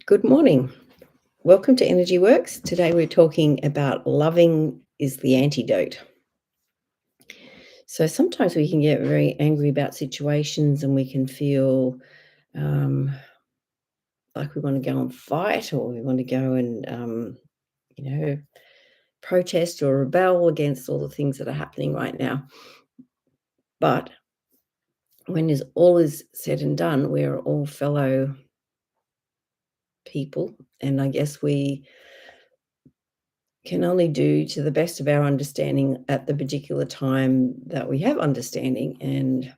Good morning. Welcome to Energy Works. Today we're talking about loving is the antidote. So sometimes we can get very angry about situations and we can feel um, like we want to go and fight or we want to go and, you know, protest or rebel against all the things that are happening right now. But when all is said and done, we're all fellow people. And I guess we can only do to the best of our understanding at the particular time that we have understanding. And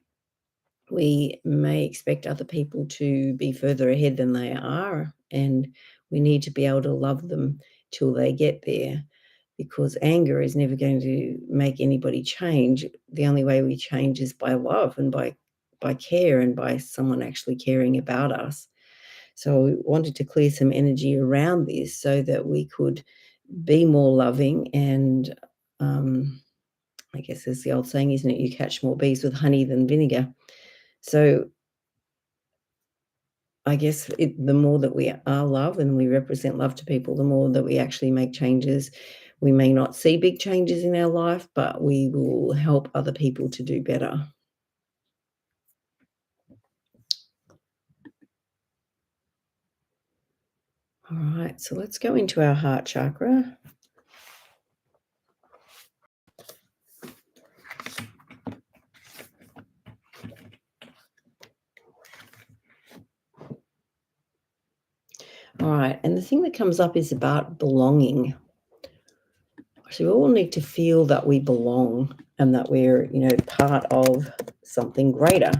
we may expect other people to be further ahead than they are. And we need to be able to love them till they get there because anger is never going to make anybody change. The only way we change is by love and by care and by someone actually caring about us. So we wanted to clear some energy around this so that we could be more loving and I guess there's the old saying, isn't it? You catch more bees with honey than vinegar. So I guess the more that we are love and we represent love to people, the more that we actually make changes. We may not see big changes in our life, but we will help other people to do better. All right, so let's go into our heart chakra. All right, and the thing that comes up is about belonging. So we all need to feel that we belong and that we're, part of something greater.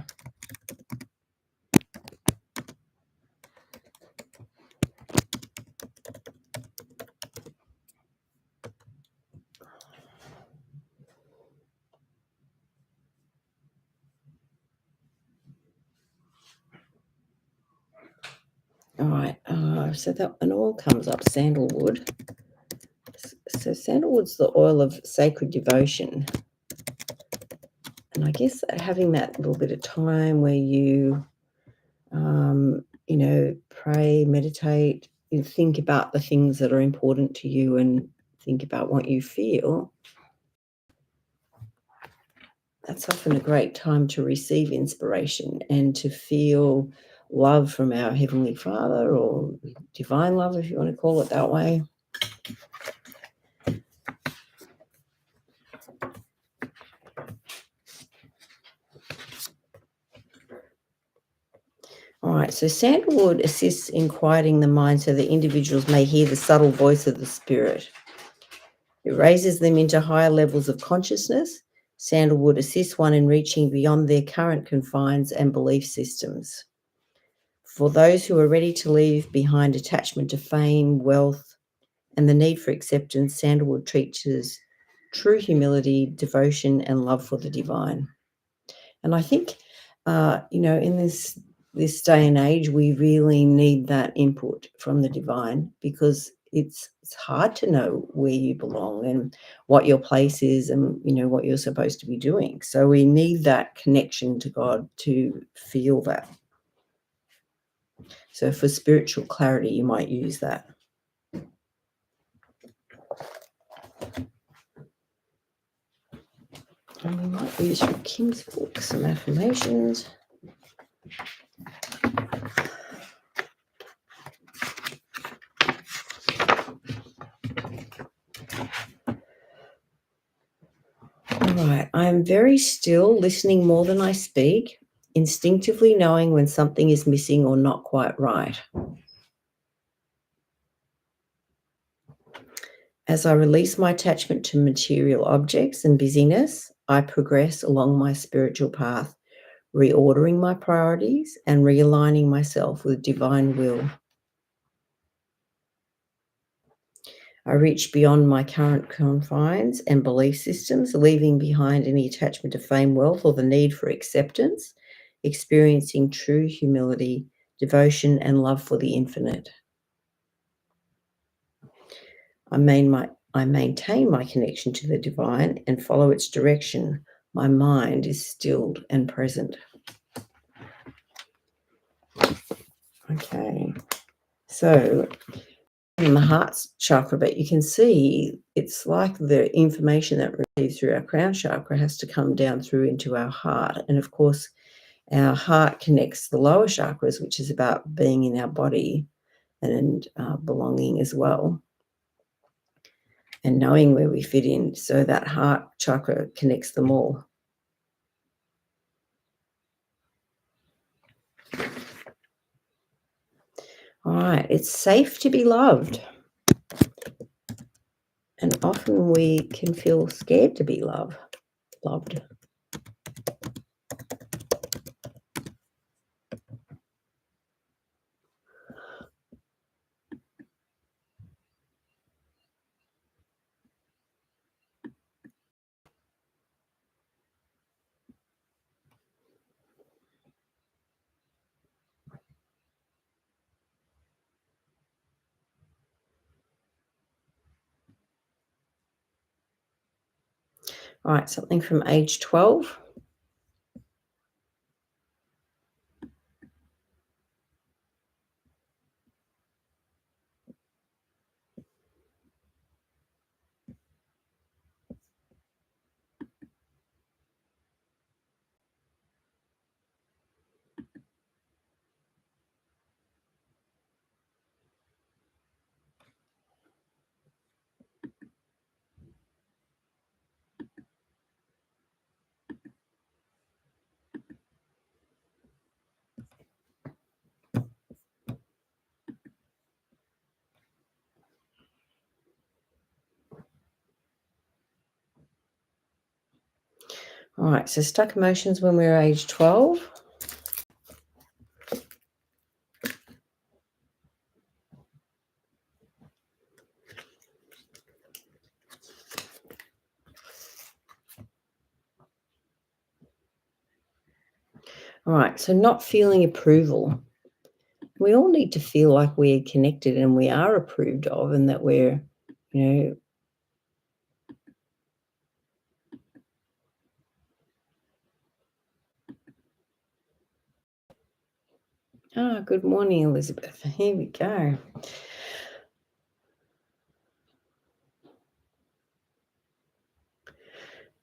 All right, so that an oil comes up, sandalwood. So sandalwood's the oil of sacred devotion. And I guess having that little bit of time where you, pray, meditate, you think about the things that are important to you and think about what you feel, that's often a great time to receive inspiration and to feel love from our Heavenly Father or divine love, if you want to call it that way. All right, so sandalwood assists in quieting the mind so that individuals may hear the subtle voice of the spirit. It raises them into higher levels of consciousness. Sandalwood assists one in reaching beyond their current confines and belief systems. For those who are ready to leave behind attachment to fame, wealth, and the need for acceptance, sandalwood teaches true humility, devotion, and love for the divine. And I think, in this day and age, we really need that input from the divine because it's hard to know where you belong and what your place is and, what you're supposed to be doing. So we need that connection to God to feel that. So for spiritual clarity, you might use that. And we might use from Kim's book some affirmations. All right. I am very still, listening more than I speak, instinctively knowing when something is missing or not quite right. As I release my attachment to material objects and busyness, I progress along my spiritual path, reordering my priorities and realigning myself with divine will. I reach beyond my current confines and belief systems, leaving behind any attachment to fame, wealth, or the need for acceptance, experiencing true humility, devotion, and love for the infinite. I maintain my connection to the divine and follow its direction. My mind is stilled and present. Okay. So in the heart chakra, but you can see it's like the information that receives through our crown chakra has to come down through into our heart. And of course, our heart connects the lower chakras, which is about being in our body and belonging as well, and knowing where we fit in. So that heart chakra connects them all. All right, it's safe to be loved. And often we can feel scared to be loved. All right, something from age 12. All right, so stuck emotions when we were age 12. All right, so not feeling approval. We all need to feel like we're connected and we are approved of, and that we're, you know, good morning, Elizabeth. Here we go.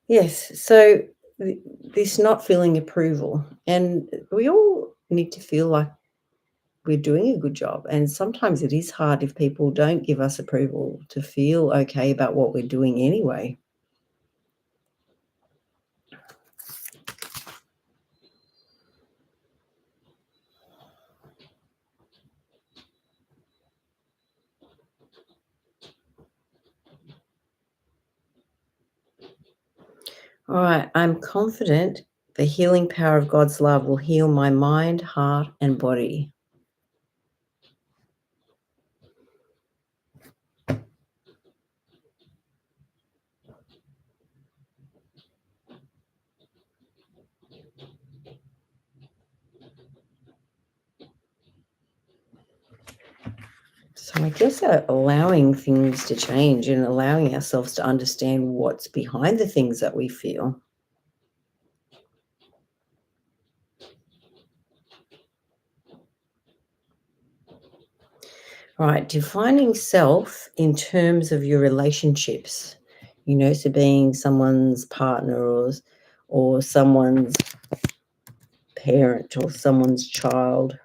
Yes, so this not feeling approval, and we all need to feel like we're doing a good job. And sometimes it is hard if people don't give us approval to feel okay about what we're doing anyway. All right, I'm confident the healing power of God's love will heal my mind, heart, and body. So I guess allowing things to change and allowing ourselves to understand what's behind the things that we feel. All right, defining self in terms of your relationships, so being someone's partner or someone's parent or someone's child.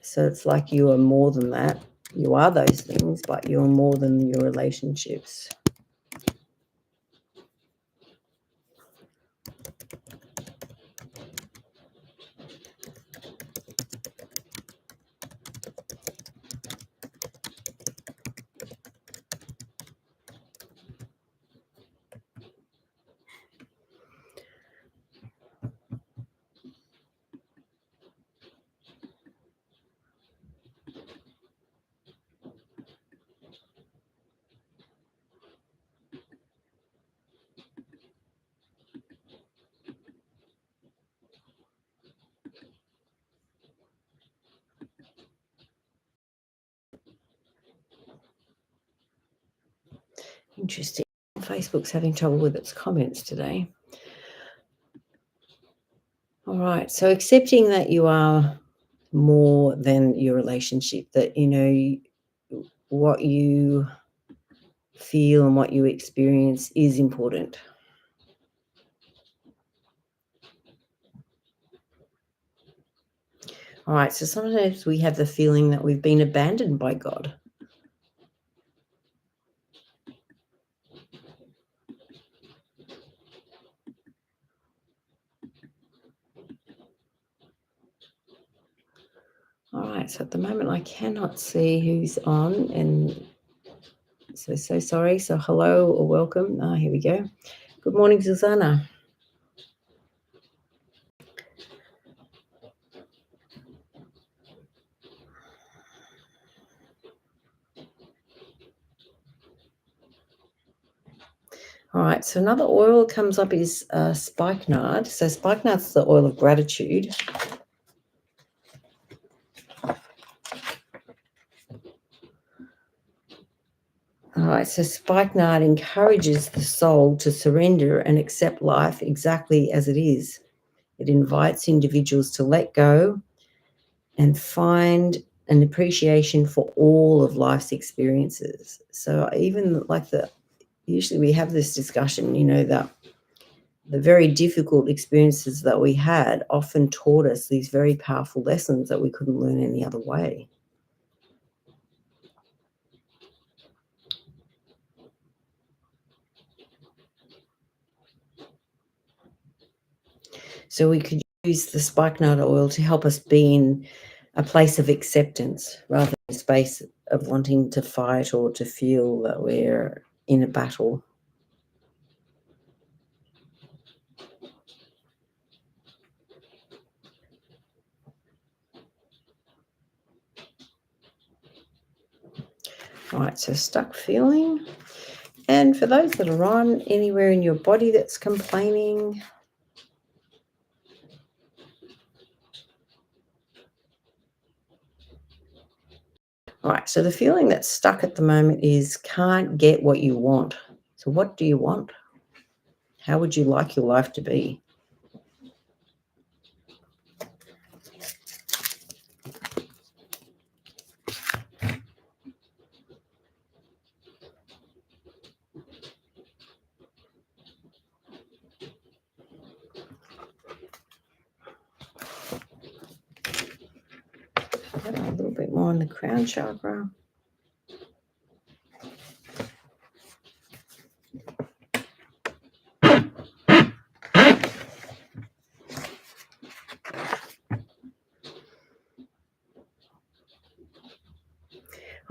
So it's like you are more than that. You are those things, but you're more than your relationships. Interesting. Facebook's having trouble with its comments today. All right, so accepting that you are more than your relationship, that, what you feel and what you experience is important. All right, so sometimes we have the feeling that we've been abandoned by God. All right, so at the moment I cannot see who's on, and so sorry. So hello or welcome. Here we go. Good morning, Susanna. All right, so another oil comes up is spikenard. So spikenard's the oil of gratitude. All right, so spikenard encourages the soul to surrender and accept life exactly as it is. It invites individuals to let go and find an appreciation for all of life's experiences. So even usually we have this discussion, that the very difficult experiences that we had often taught us these very powerful lessons that we couldn't learn any other way. So we could use the spikenard oil to help us be in a place of acceptance rather than a space of wanting to fight or to feel that we're in a battle. All right, so stuck feeling. And for those that are on, anywhere in your body that's complaining. All right, so the feeling that's stuck at the moment is can't get what you want. So what do you want? How would you like your life to be? A little bit more on the crown chakra.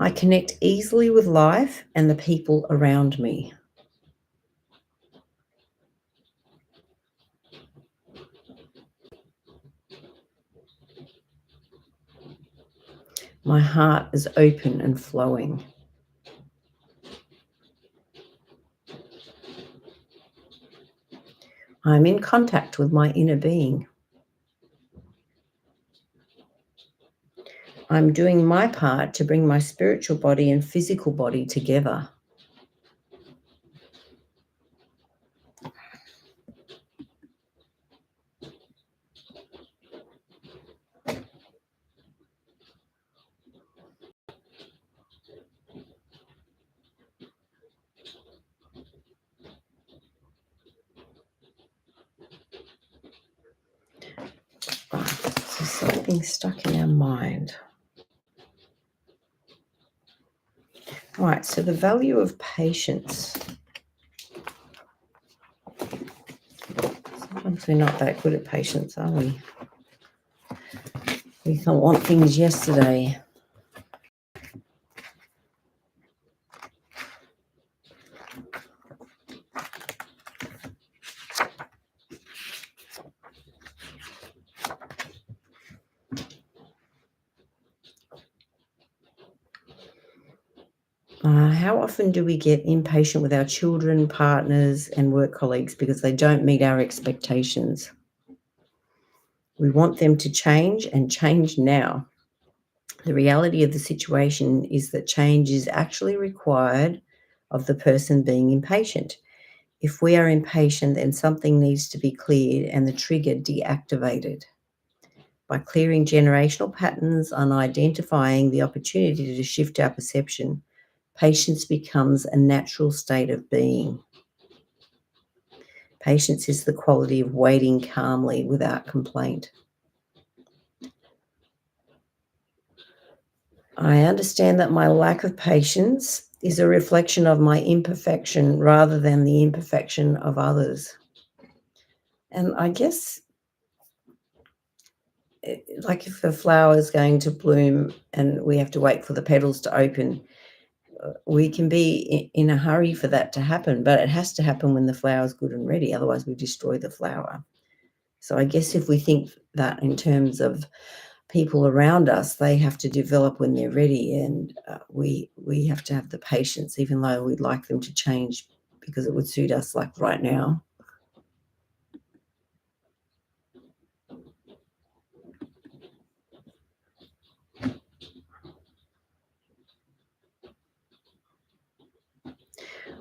I connect easily with life and the people around me. My heart is open and flowing. I'm in contact with my inner being. I'm doing my part to bring my spiritual body and physical body together. So something stuck in our mind. All right, so the value of patience. Sometimes we're not that good at patience, are we? We can't want things yesterday. How often do we get impatient with our children, partners, and work colleagues because they don't meet our expectations? We want them to change and change now. The reality of the situation is that change is actually required of the person being impatient. If we are impatient, then something needs to be cleared and the trigger deactivated. By clearing generational patterns and identifying the opportunity to shift our perception, patience becomes a natural state of being. Patience is the quality of waiting calmly without complaint. I understand that my lack of patience is a reflection of my imperfection rather than the imperfection of others. And I guess, like if a flower is going to bloom and we have to wait for the petals to open, we can be in a hurry for that to happen, but it has to happen when the flower is good and ready. Otherwise, we destroy the flower. So I guess if we think that in terms of people around us, they have to develop when they're ready, and we have to have the patience, even though we'd like them to change because it would suit us, like right now.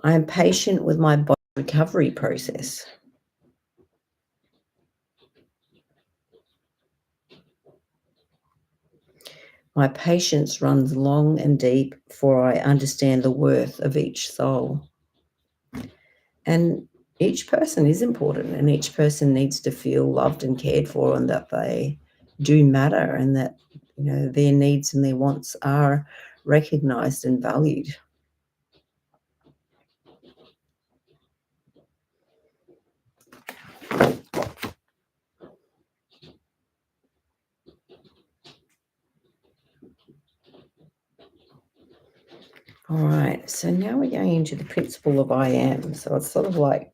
I am patient with my body recovery process. My patience runs long and deep, for I understand the worth of each soul. And each person is important, and each person needs to feel loved and cared for, and that they do matter, and that their needs and their wants are recognized and valued. All right, so now we're going into the principle of I am. So it's sort of like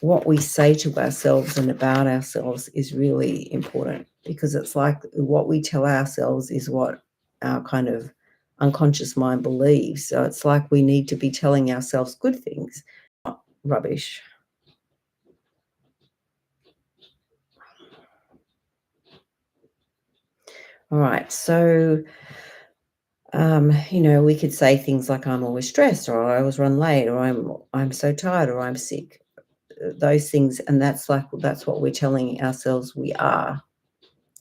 what we say to ourselves and about ourselves is really important, because it's like what we tell ourselves is what our kind of unconscious mind believes. So it's like we need to be telling ourselves good things, not rubbish. All right, so we could say things like I'm always stressed, or I always run late, or I'm so tired, or I'm sick. Those things, and that's what we're telling ourselves we are.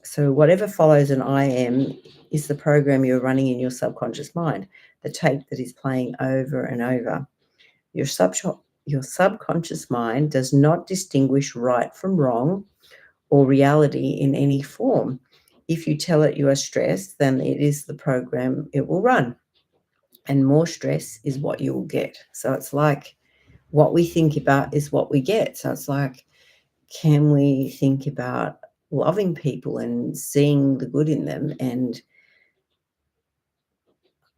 So whatever follows an I am is the program you're running in your subconscious mind, the tape that is playing over and over. Your subconscious mind does not distinguish right from wrong or reality in any form. If you tell it you are stressed, then it is the program it will run, and more stress is what you will get. So it's like what we think about is what we get. So it's like, can we think about loving people and seeing the good in them, and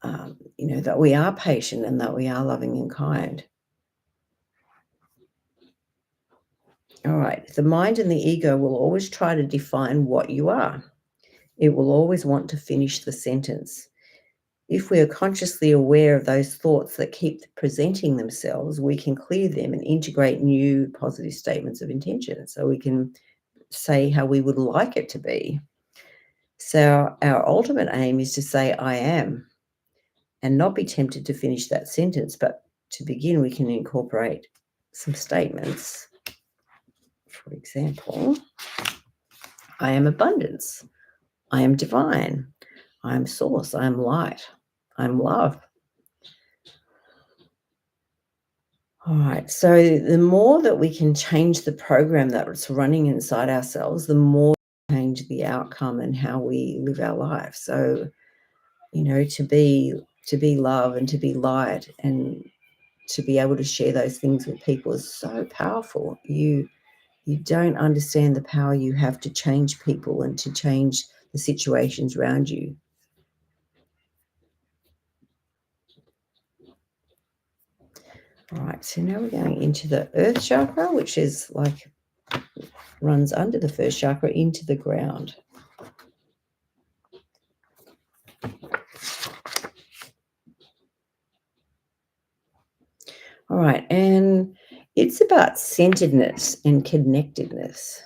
that we are patient and that we are loving and kind. All right, the mind and the ego will always try to define what you are. It will always want to finish the sentence. If we are consciously aware of those thoughts that keep presenting themselves, we can clear them and integrate new positive statements of intention. So we can say how we would like it to be. So our ultimate aim is to say, I am, and not be tempted to finish that sentence. But to begin, we can incorporate some statements. For example, I am abundance. I am divine. I am source. I am light. I am love. All right. So the more that we can change the program that's running inside ourselves, the more we change the outcome and how we live our life. So, to be love and to be light and to be able to share those things with people is so powerful. You don't understand the power you have to change people and to change the situations around you. All right, so now we're going into the earth chakra, which is like runs under the first chakra into the ground. All right, and it's about centeredness and connectedness.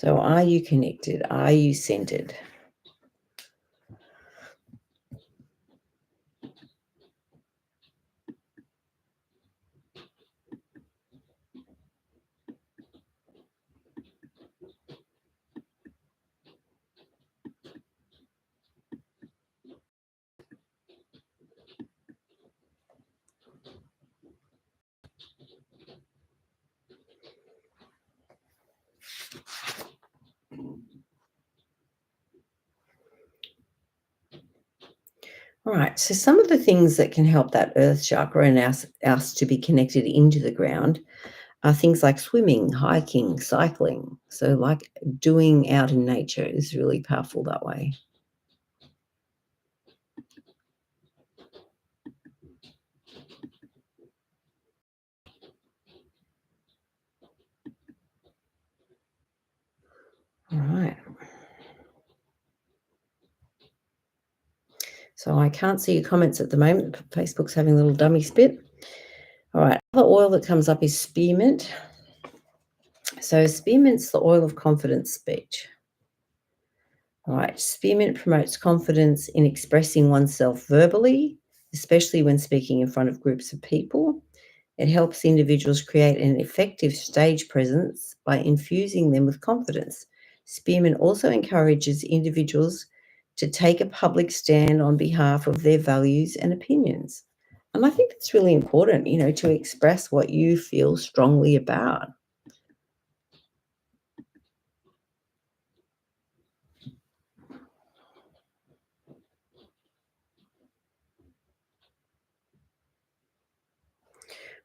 So are you connected? Are you centered? All right. So some of the things that can help that earth chakra and us to be connected into the ground are things like swimming, hiking, cycling. So like doing out in nature is really powerful that way. All right. So I can't see your comments at the moment. Facebook's having a little dummy spit. All right. The oil that comes up is spearmint. So spearmint's the oil of confidence speech. All right. Spearmint promotes confidence in expressing oneself verbally, especially when speaking in front of groups of people. It helps individuals create an effective stage presence by infusing them with confidence. Spearmint also encourages individuals to take a public stand on behalf of their values and opinions. And I think it's really important, to express what you feel strongly about.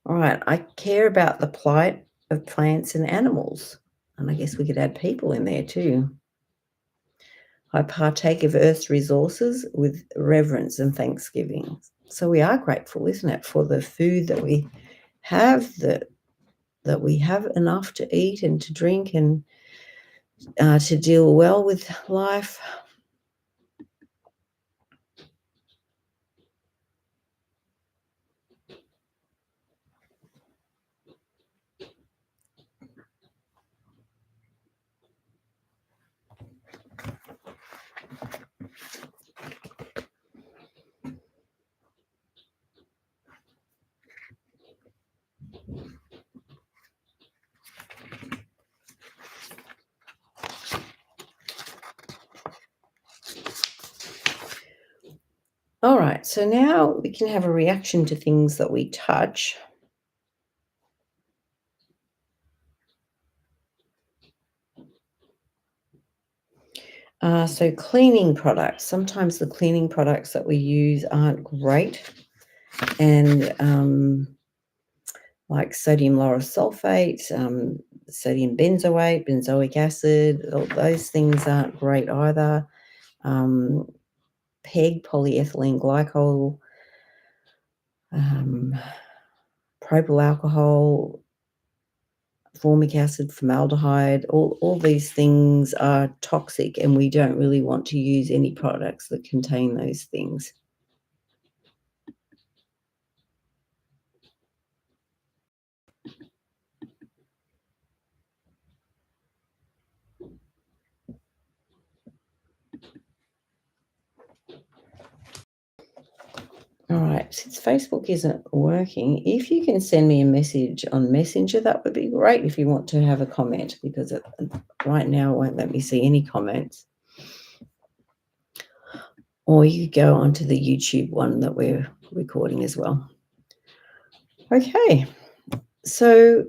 All right, I care about the plight of plants and animals. And I guess we could add people in there too. I partake of Earth's resources with reverence and thanksgiving. So we are grateful, isn't it, for the food that we have, that we have enough to eat and to drink and to deal well with life. All right, so now we can have a reaction to things that we touch. So cleaning products. Sometimes the cleaning products that we use aren't great, and like sodium lauryl sulfate, sodium benzoate, benzoic acid, all those things aren't great either. Um, PEG, polyethylene glycol, um, propyl alcohol, formic acid, formaldehyde, all these things are toxic, and we don't really want to use any products that contain those things. All right, since Facebook isn't working, if you can send me a message on Messenger, that would be great if you want to have a comment, because right now it won't let me see any comments. Or you go onto the YouTube one that we're recording as well. Okay, so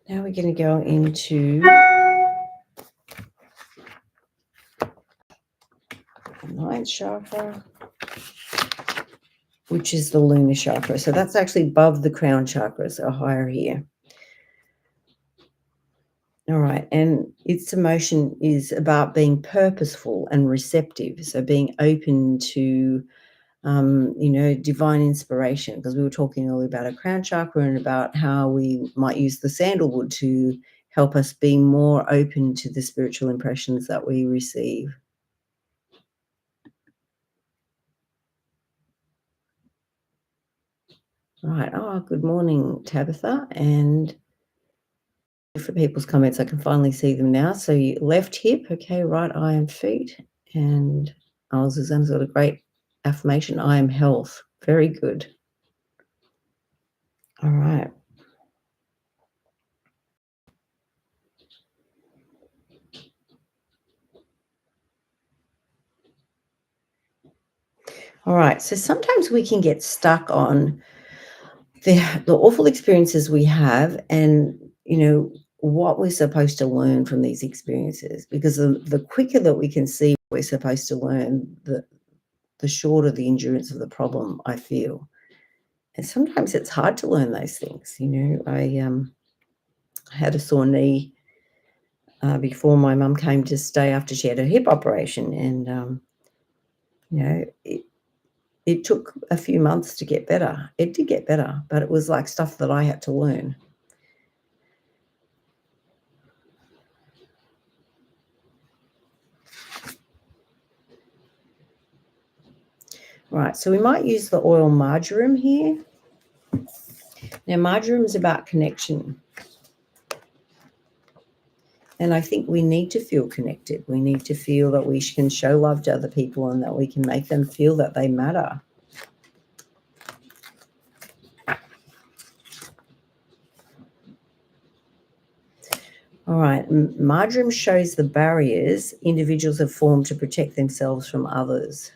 now we're going to go into the ninth chakra, which is the lunar chakra. So that's actually above the crown chakra, so higher here. All right, and its emotion is about being purposeful and receptive. So being open to, divine inspiration, because we were talking earlier about a crown chakra and about how we might use the sandalwood to help us be more open to the spiritual impressions that we receive. Right. Oh, good morning, Tabitha. And for people's comments, I can finally see them now. So left hip, okay, right eye and feet. And Susanna's got a great affirmation. I am health. Very good. All right. All right. So sometimes we can get stuck on the awful experiences we have and, what we're supposed to learn from these experiences. Because the quicker that we can see what we're supposed to learn, the shorter the endurance of the problem, I feel. And sometimes it's hard to learn those things. I had a sore knee before my mum came to stay after she had her hip operation. And, it took a few months to get better. It did get better, but it was like stuff that I had to learn. Right, so we might use the oil marjoram here. Now, marjoram is about connection. And I think we need to feel connected. We need to feel that we can show love to other people and that we can make them feel that they matter. All right, marjoram shows the barriers individuals have formed to protect themselves from others.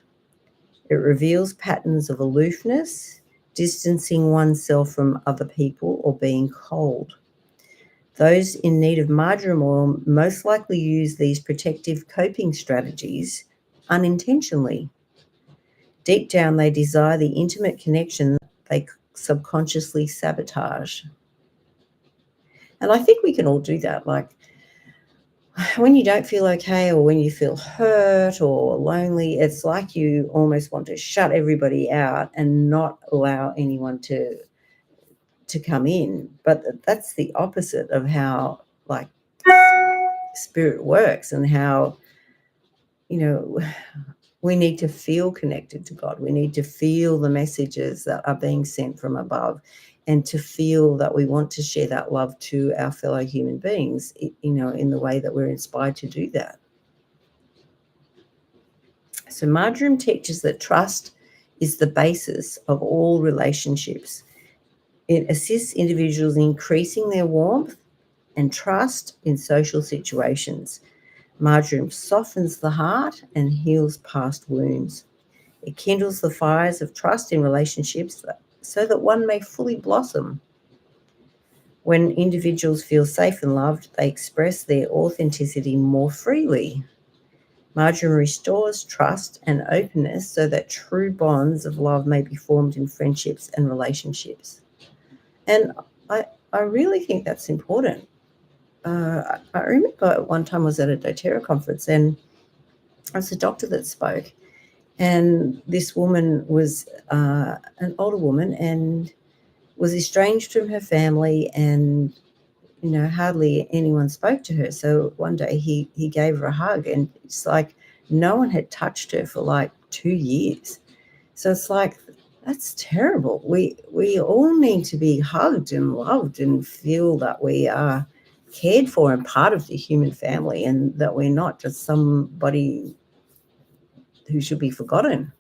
It reveals patterns of aloofness, distancing oneself from other people, or being cold. Those in need of marjoram oil most likely use these protective coping strategies unintentionally. Deep down, they desire the intimate connection they subconsciously sabotage. And I think we can all do that. Like when you don't feel okay or when you feel hurt or lonely, it's like you almost want to shut everybody out and not allow anyone to come in. But that's the opposite of how like spirit works and how, we need to feel connected to God. We need to feel the messages that are being sent from above and to feel that we want to share that love to our fellow human beings, in the way that we're inspired to do that. So marjoram teaches that trust is the basis of all relationships. It assists individuals in increasing their warmth and trust in social situations. Marjoram softens the heart and heals past wounds. It kindles the fires of trust in relationships so that one may fully blossom. When individuals feel safe and loved, they express their authenticity more freely. Marjoram restores trust and openness so that true bonds of love may be formed in friendships and relationships. And I really think that's important. I remember one time I was at a doTERRA conference and it was a doctor that spoke. And this woman was an older woman and was estranged from her family and, hardly anyone spoke to her. So one day he gave her a hug and it's like no one had touched her for like 2 years. So it's like, that's terrible. We all need to be hugged and loved and feel that we are cared for and part of the human family and that we're not just somebody who should be forgotten.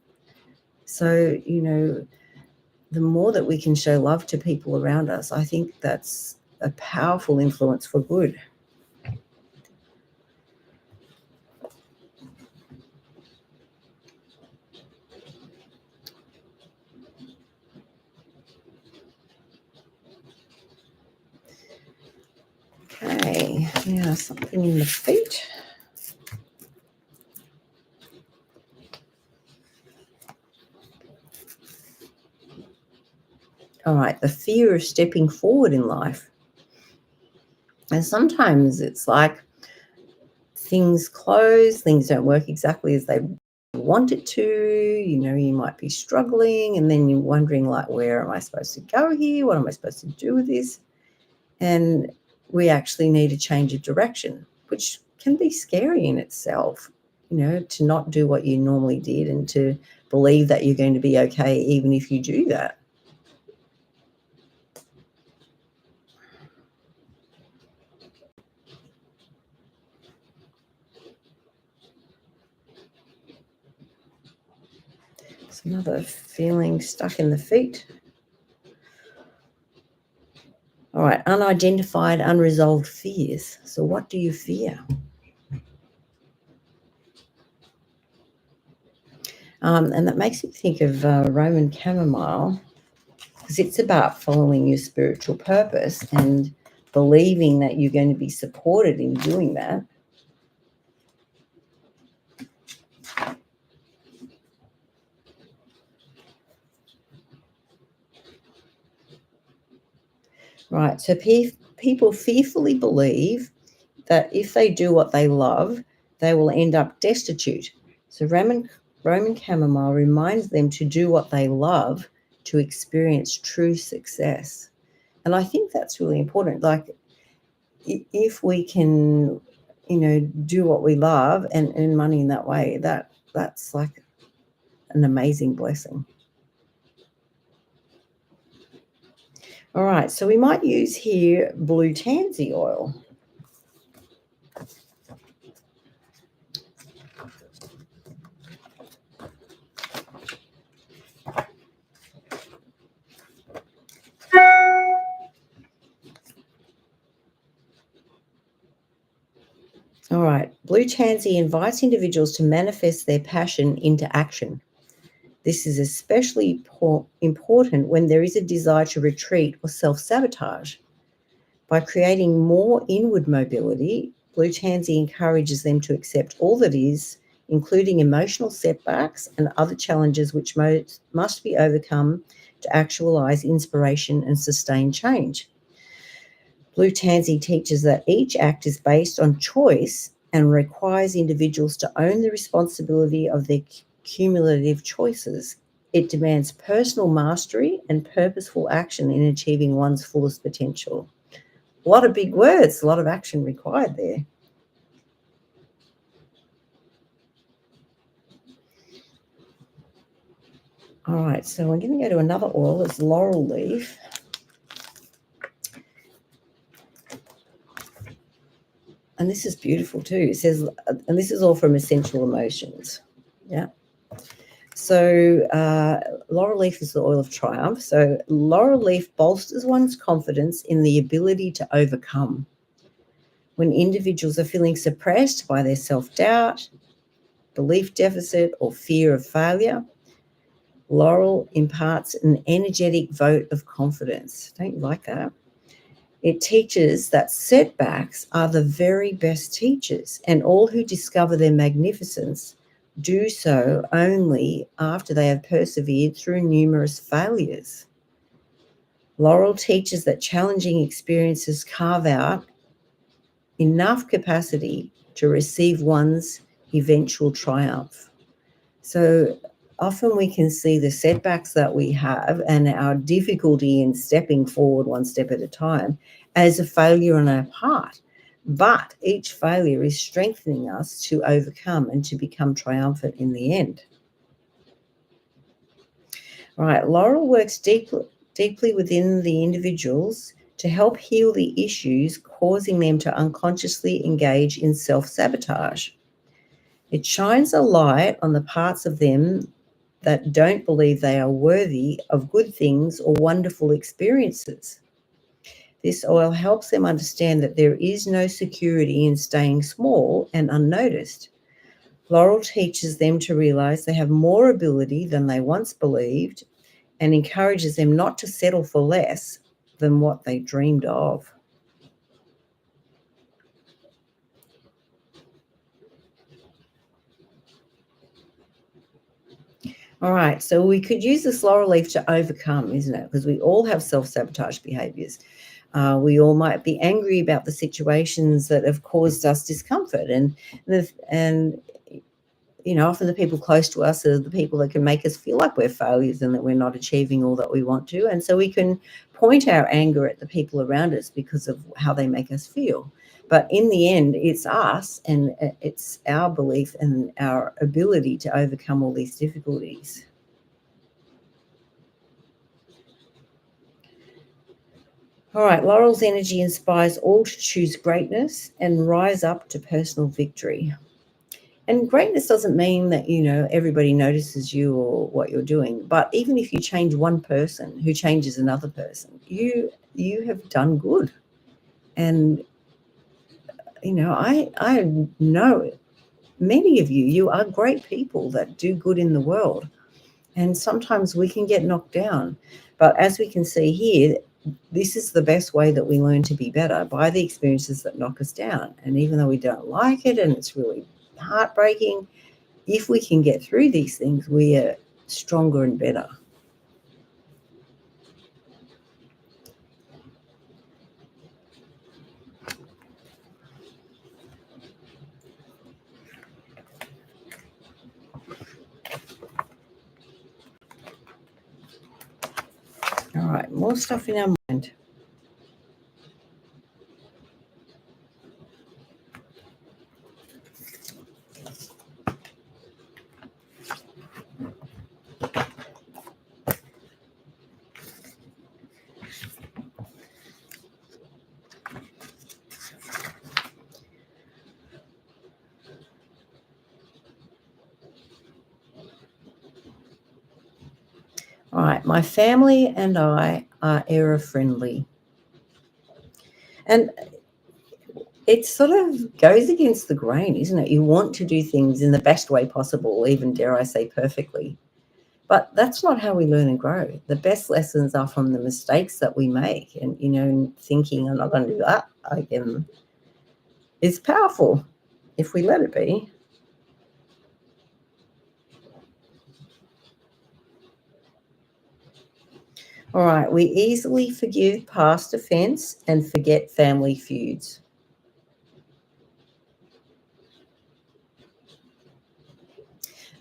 So, the more that we can show love to people around us, I think that's a powerful influence for good. Okay, now something in the feet. All right, the fear of stepping forward in life. And sometimes it's like things close, things don't work exactly as they want it to. You might be struggling and then you're wondering, like, where am I supposed to go here? What am I supposed to do with this? And we actually need a change of direction, which can be scary in itself, to not do what you normally did and to believe that you're going to be okay even if you do that. Another feeling stuck in the feet. All right, unidentified, unresolved fears. So what do you fear? And that makes me think of Roman chamomile, because it's about following your spiritual purpose and believing that you're going to be supported in doing that. Right, so people fearfully believe that if they do what they love, they will end up destitute. So Roman chamomile reminds them to do what they love to experience true success. And I think that's really important. Like, if we can, do what we love and earn money in that way, that's like an amazing blessing. All right, so we might use here blue tansy oil. All right, blue tansy invites individuals to manifest their passion into action. This is especially important when there is a desire to retreat or self-sabotage. By creating more inward mobility, blue tansy encourages them to accept all that is, including emotional setbacks and other challenges which must be overcome to actualize inspiration and sustain change. Blue tansy teaches that each act is based on choice and requires individuals to own the responsibility of their cumulative choices. It demands personal mastery and purposeful action in achieving one's fullest potential. A lot of big words, a lot of action required there. All right, so I'm going to go to another oil. It's laurel leaf. And this is beautiful too. It says, and this is all from Essential Emotions. Yeah. So laurel leaf is the oil of triumph. So laurel leaf bolsters one's confidence in the ability to overcome. When individuals are feeling suppressed by their self-doubt, belief deficit, or fear of failure, laurel imparts an energetic vote of confidence. Don't you like that? It teaches that setbacks are the very best teachers, and all who discover their magnificence do so only after they have persevered through numerous failures. Laurel teaches that challenging experiences carve out enough capacity to receive one's eventual triumph. So often we can see the setbacks that we have and our difficulty in stepping forward one step at a time as a failure on our part. But each failure is strengthening us to overcome and to become triumphant in the end. All right, laurel works deeply within the individuals to help heal the issues causing them to unconsciously engage in self-sabotage. It shines a light on the parts of them that don't believe they are worthy of good things or wonderful experiences. This oil helps them understand that there is no security in staying small and unnoticed. Laurel teaches them to realize they have more ability than they once believed and encourages them not to settle for less than what they dreamed of. All right, so we could use this laurel leaf to overcome, isn't it? Because we all have self-sabotage behaviors. We all might be angry about the situations that have caused us discomfort, and often the people close to us are the people that can make us feel like we're failures and that we're not achieving all that we want to. And so we can point our anger at the people around us because of how they make us feel. But in the end, it's us, and it's our belief and our ability to overcome all these difficulties. All right, Laurel's energy inspires all to choose greatness and rise up to personal victory. And greatness doesn't mean that, everybody notices you or what you're doing. But even if you change one person who changes another person, you have done good. And, I know many of you are great people that do good in the world. And sometimes we can get knocked down. But as we can see here, this is the best way that we learn to be better, by the experiences that knock us down. And even though we don't like it and it's really heartbreaking, if we can get through these things, we are stronger and better. All right, more stuff in our mind. All right, my family and I are error friendly. And it sort of goes against the grain, isn't it? You want to do things in the best way possible, even dare I say perfectly. But that's not how we learn and grow. The best lessons are from the mistakes that we make. And, thinking I'm not going to do that again is powerful if we let it be. All right, we easily forgive past offence and forget family feuds.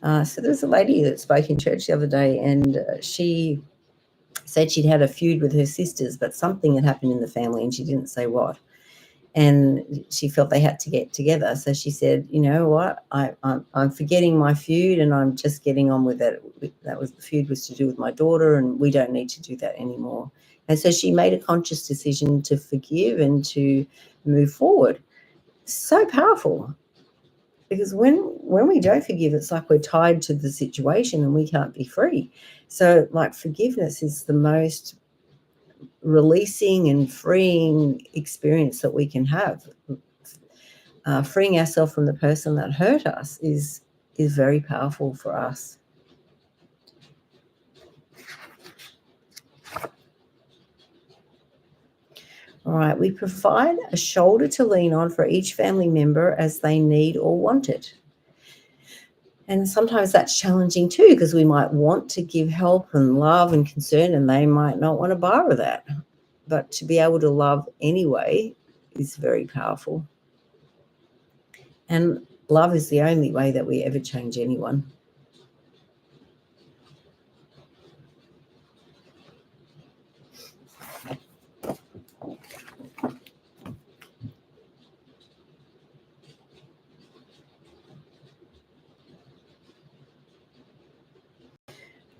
So there's a lady that spoke in church the other day, and she said she'd had a feud with her sisters, but something had happened in the family, and she didn't say what. And she felt they had to get together. So she said, "You know what? I'm forgetting my feud, and I'm just getting on with it. The feud was to do with my daughter, and we don't need to do that anymore." And so she made a conscious decision to forgive and to move forward. So powerful. Because when we don't forgive, it's like we're tied to the situation and we can't be free. So, like, forgiveness is the most releasing and freeing experience that we can have. Freeing ourselves from the person that hurt us is very powerful for us. All right, we provide a shoulder to lean on for each family member as they need or want it. And sometimes that's challenging too, because we might want to give help and love and concern, and they might not want to borrow that. But to be able to love anyway is very powerful. And love is the only way that we ever change anyone.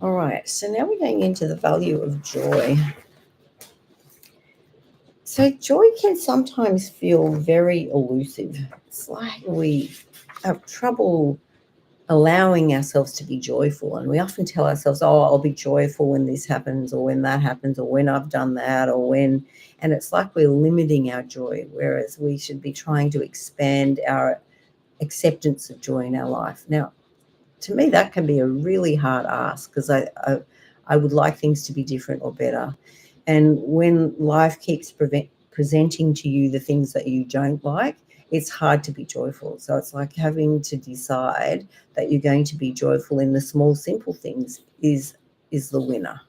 All right, so now we're going into the value of joy. So joy can sometimes feel very elusive. It's like we have trouble allowing ourselves to be joyful. And we often tell ourselves, oh, I'll be joyful when this happens or when that happens or when I've done that or when, and it's like we're limiting our joy, whereas we should be trying to expand our acceptance of joy in our life. Now, to me, that can be a really hard ask, because I would like things to be different or better. And when life keeps presenting to you the things that you don't like, it's hard to be joyful. So it's like having to decide that you're going to be joyful in the small, simple things is the winner.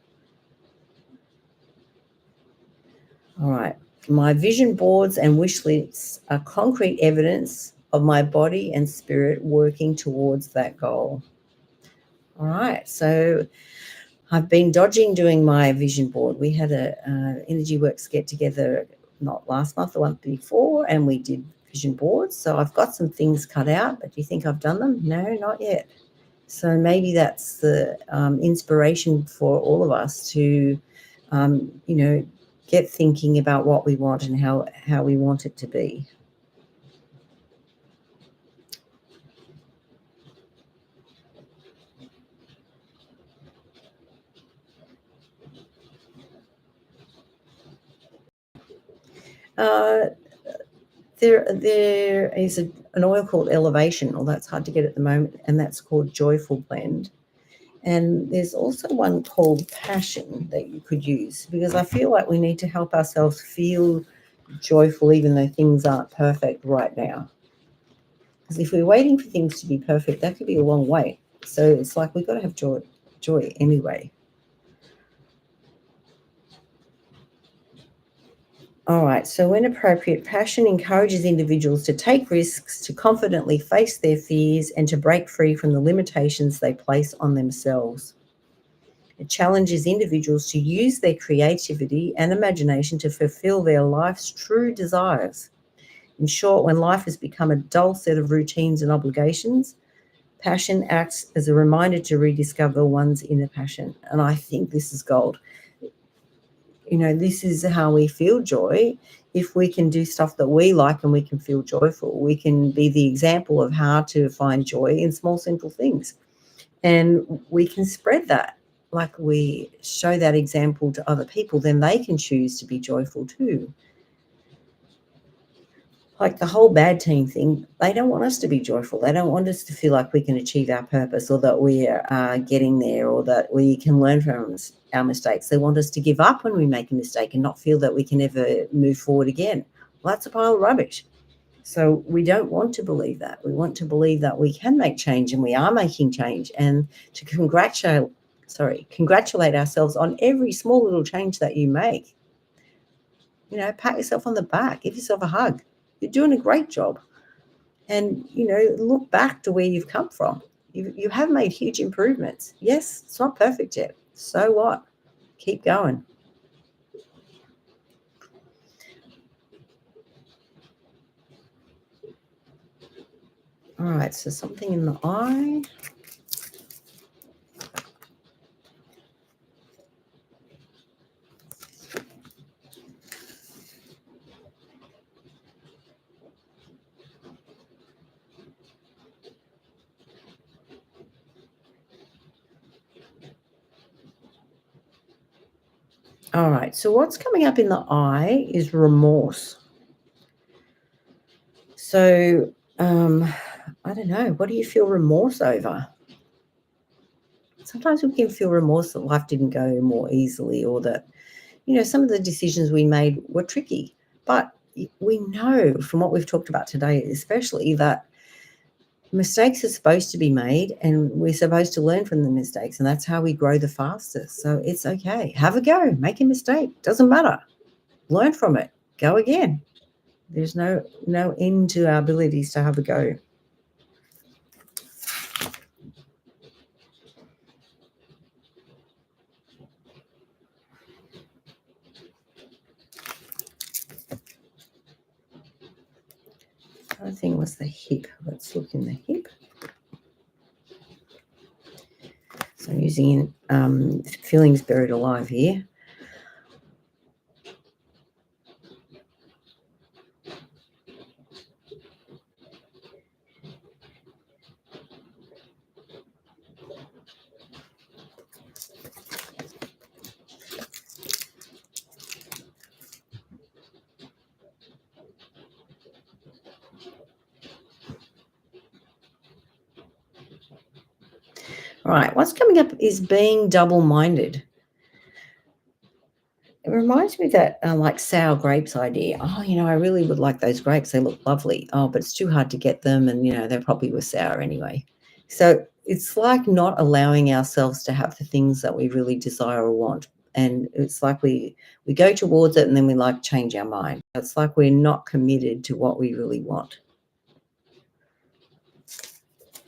All right. My vision boards and wish lists are concrete evidence of my body and spirit working towards that goal. All right. So I've been dodging doing my vision board. We had a Energy Workz get together, not last month, the one before, and we did vision boards. So I've got some things cut out, but do you think I've done them? No, not yet. So maybe that's the inspiration for all of us to, get thinking about what we want and how we want it to be. Uh, there is an oil called Elevation, although it's hard to get at the moment, and that's called Joyful Blend. And there's also one called Passion that you could use, because I feel like we need to help ourselves feel joyful even though things aren't perfect right now. Because if we're waiting for things to be perfect, that could be a long wait. So it's like we've got to have joy anyway. All right, so when appropriate, passion encourages individuals to take risks, to confidently face their fears, and to break free from the limitations they place on themselves. It challenges individuals to use their creativity and imagination to fulfill their life's true desires. In short, when life has become a dull set of routines and obligations, passion acts as a reminder to rediscover one's inner passion. And I think this is gold. This is how we feel joy. If we can do stuff that we like and we can feel joyful, we can be the example of how to find joy in small, simple things. And we can spread that. Like we show that example to other people, then they can choose to be joyful too. Like the whole bad team thing, they don't want us to be joyful. They don't want us to feel like we can achieve our purpose, or that we are getting there, or that we can learn from our mistakes. They want us to give up when we make a mistake and not feel that we can ever move forward again. Well, that's a pile of rubbish. So we don't want to believe that. We want to believe that we can make change, and we are making change, and to congratulate ourselves on every small little change that you make. Pat yourself on the back, give yourself a hug. You're doing a great job. And, look back to where you've come from. You have made huge improvements. Yes, it's not perfect yet. So what? Keep going. All right, so something in the eye. All right, so what's coming up in the eye is remorse. So, I don't know, what do you feel remorse over? Sometimes we can feel remorse that life didn't go more easily, or that, some of the decisions we made were tricky. But we know from what we've talked about today, especially, that mistakes are supposed to be made, and we're supposed to learn from the mistakes, and that's how we grow the fastest. So it's okay. Have a go. Make a mistake. Doesn't matter. Learn from it. Go again. There's no end to our abilities to have a go. The other thing was the hip. Let's look in the hip. So I'm using feelings buried alive here. All right, what's coming up is being double-minded. It reminds me of that, like, sour grapes idea. Oh, I really would like those grapes. They look lovely. Oh, but it's too hard to get them, and they probably were sour anyway. So it's like not allowing ourselves to have the things that we really desire or want, and it's like we go towards it, and then we like change our mind. It's like we're not committed to what we really want.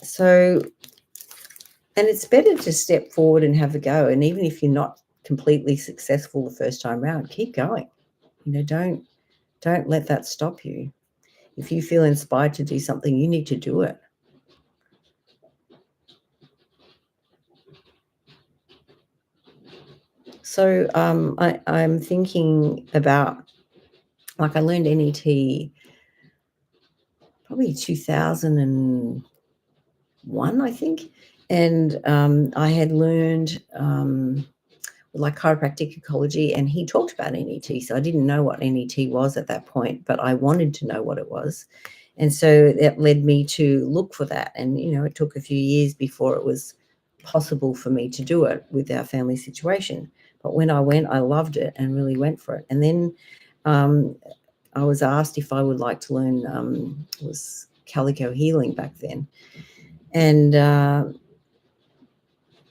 So, and it's better to step forward and have a go. And even if you're not completely successful the first time round, keep going. Don't let that stop you. If you feel inspired to do something, you need to do it. So I'm thinking about, like, I learned NET probably 2001, I think. And I had learned like chiropractic ecology, and he talked about NET. So I didn't know what NET was at that point, but I wanted to know what it was. And so that led me to look for that. And, it took a few years before it was possible for me to do it with our family situation. But when I went, I loved it and really went for it. And then I was asked if I would like to learn, it was calico healing back then. And,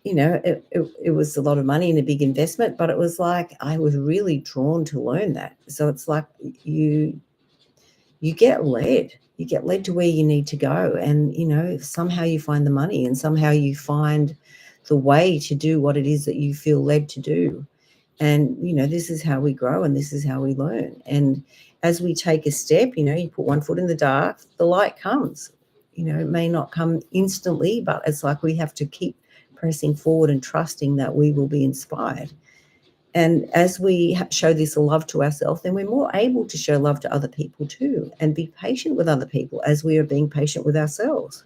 it was a lot of money and a big investment, but it was like I was really drawn to learn that. So it's like you get led. You get led to where you need to go. And, somehow you find the money and somehow you find the way to do what it is that you feel led to do. And, this is how we grow and this is how we learn. And as we take a step, you put one foot in the dark, the light comes. It may not come instantly, but it's like we have to keep pressing forward and trusting that we will be inspired. And as we show this love to ourselves, then we're more able to show love to other people too, and be patient with other people as we are being patient with ourselves.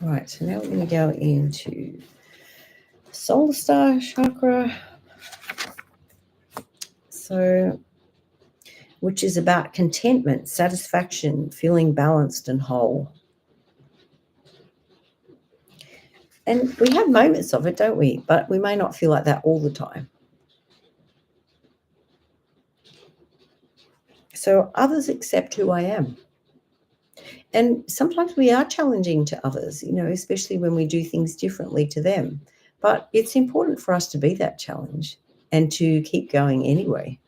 Right, so now we're going to go into solar star chakra. So, which is about contentment, satisfaction, feeling balanced and whole. And we have moments of it, don't we? But we may not feel like that all the time. So others accept who I am. And sometimes we are challenging to others, especially when we do things differently to them. But it's important for us to be that challenge and to keep going anyway.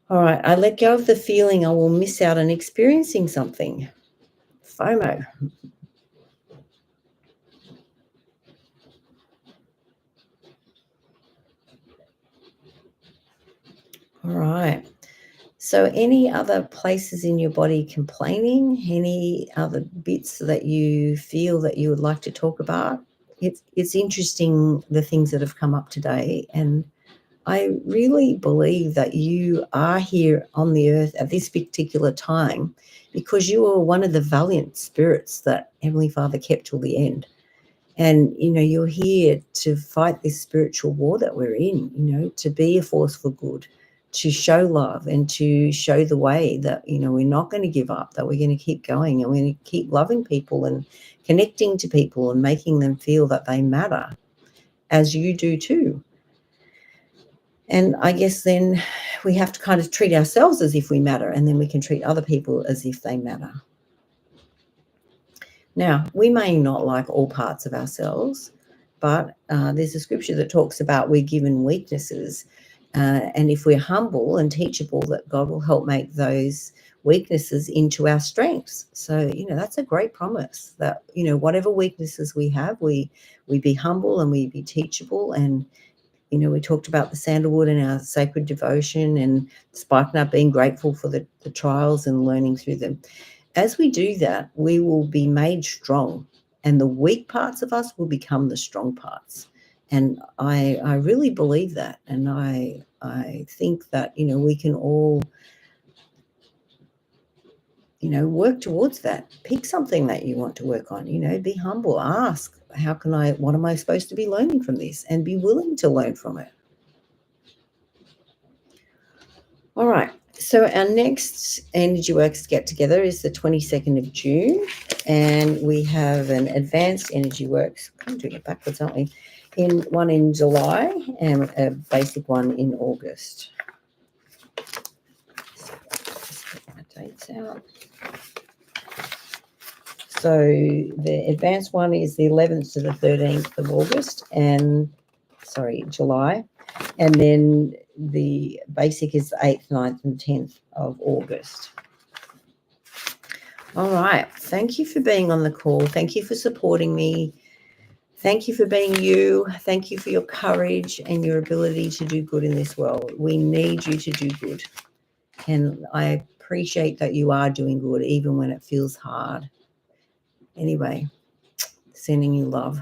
All right, I let go of the feeling I will miss out on experiencing something. FOMO. All right. So any other places in your body complaining? Any other bits that you feel that you would like to talk about? It's interesting, the things that have come up today. And I really believe that you are here on the earth at this particular time because you are one of the valiant spirits that Heavenly Father kept till the end. And, you're here to fight this spiritual war that we're in, to be a force for good, to show love and to show the way that, we're not going to give up, that we're going to keep going and we're going to keep loving people and connecting to people and making them feel that they matter, as you do too. And I guess then we have to kind of treat ourselves as if we matter, and then we can treat other people as if they matter. Now, we may not like all parts of ourselves, but there's a scripture that talks about we're given weaknesses. And if we're humble and teachable, that God will help make those weaknesses into our strengths. So, that's a great promise that, whatever weaknesses we have, we be humble and we be teachable. And, we talked about the sandalwood and our sacred devotion and spiking up, being grateful for the trials and learning through them. As we do that, we will be made strong, and the weak parts of us will become the strong parts. And I really believe that. And I think that, we can all, work towards that. Pick something that you want to work on, be humble, ask, what am I supposed to be learning from this? And be willing to learn from it. All right. So our next Energy Works get together is the 22nd of June, and we have an advanced Energy Works. I'm doing it backwards, aren't we? One in July and a basic one in August. Just get my dates out. So the advanced one is the 11th to the 13th of August, July. And then the basic is the 8th, 9th, and 10th of August. All right. Thank you for being on the call. Thank you for supporting me. Thank you for being you. Thank you for your courage and your ability to do good in this world. We need you to do good. And I appreciate that you are doing good, even when it feels hard. Anyway, sending you love.